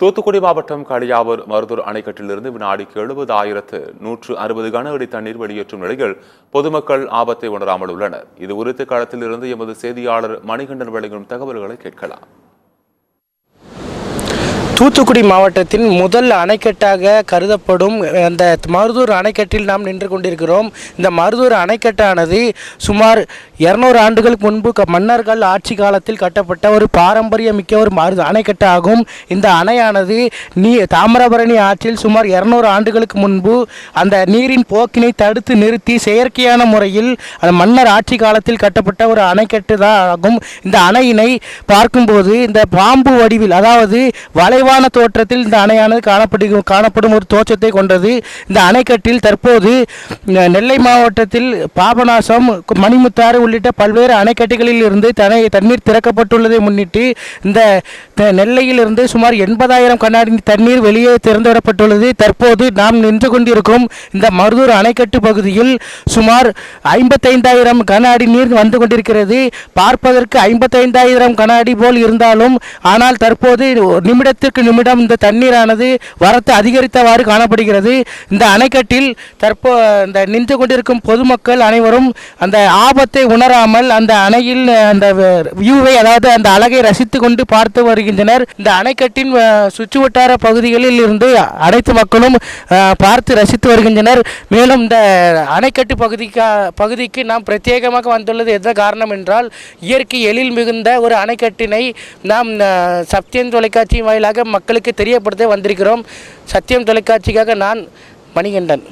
தூத்துக்குடி மாவட்டம் களியாவூர் மருதூர் அணைக்கட்டிலிருந்து வினாடிக்கு 70,160 கன அடி தண்ணீர் வெளியேற்றும் நிலையில் பொதுமக்கள் ஆபத்தை உணராமல் உள்ளனர். இது குறித்து களத்திலிருந்து எமது செய்தியாளர் மணிகண்டன் வழங்கும் தகவல்களை கேட்கலாம். தூத்துக்குடி மாவட்டத்தின் முதல் அணைக்கட்டாக கருதப்படும் அந்த மருதூர் அணைக்கட்டில் நாம் நின்று கொண்டிருக்கிறோம். இந்த மருதூர் அணைக்கட்டானது சுமார் 200 ஆண்டுகளுக்கு முன்பு மன்னர்கள் ஆட்சி காலத்தில் கட்டப்பட்ட ஒரு பாரம்பரியமிக்க ஒரு அணைக்கட்டு ஆகும். இந்த அணையானது தாமிரபரணி ஆற்றில் சுமார் 200 ஆண்டுகளுக்கு முன்பு அந்த நீரின் போக்கினை தடுத்து நிறுத்தி செயற்கையான முறையில் அந்த மன்னர் ஆட்சி காலத்தில் கட்டப்பட்ட ஒரு அணைக்கட்டு தான் ஆகும். இந்த அணையினை பார்க்கும்போது இந்த பாம்பு வடிவில், அதாவது வளைவான தோற்றத்தில் இந்த அணையானது காணப்படும் ஒரு தோற்றத்தை கொண்டது. இந்த அணைக்கட்டில் தற்போது நெல்லை மாவட்டத்தில் பாபநாசம், மணிமுத்தாறு உள்ளிட்ட பல்வேறு அணைக்கட்டுகளில் இருந்து தண்ணீர் திறக்கப்பட்டுள்ளதை முன்னிட்டு இந்த நெல்லையில் இருந்து சுமார் 80,000 கன அடி தண்ணீர் வெளியே திறந்துவிடப்பட்டுள்ளது. தற்போது நாம் நின்று கொண்டிருக்கும் இந்த மருதூர் அணைக்கட்டு பகுதியில் சுமார் 55,000 கன அடி நீர் வந்து கொண்டிருக்கிறது. பார்ப்பதற்கு 55,000 கன அடி போல் இருந்தாலும் ஆனால் தற்போது நிமிடத்திற்கு நிமிடம் இந்த தண்ணீரானது வரத்து அதிகரித்தவாறு காணப்படுகிறது. இந்த அணைக்கட்டில் இந்த நின்று கொண்டிருக்கும் பொதுமக்கள் அனைவரும் அந்த ஆபத்தை உணராமல் அந்த அணையில் அந்த வியூவை, அதாவது அந்த அழகை ரசித்து கொண்டு பார்த்து வருகின்றனர். இந்த அணைக்கட்டின் சுற்றுவட்டார பகுதிகளில் இருந்து அனைத்து மக்களும் பார்த்து ரசித்து வருகின்றனர். மேலும் இந்த அணைக்கட்டு பகுதிக்கு நாம் பிரத்யேகமாக வந்துள்ளது எந்த காரணம் என்றால், இயற்கை எழில் மிகுந்த ஒரு அணைக்கட்டினை நாம் சத்தியம் தொலைக்காட்சி வாயிலாக மக்களுக்கு தெரியப்படுத்த வந்திருக்கிறோம். சத்தியம் தொலைக்காட்சிக்காக நான் மணிகண்டன்.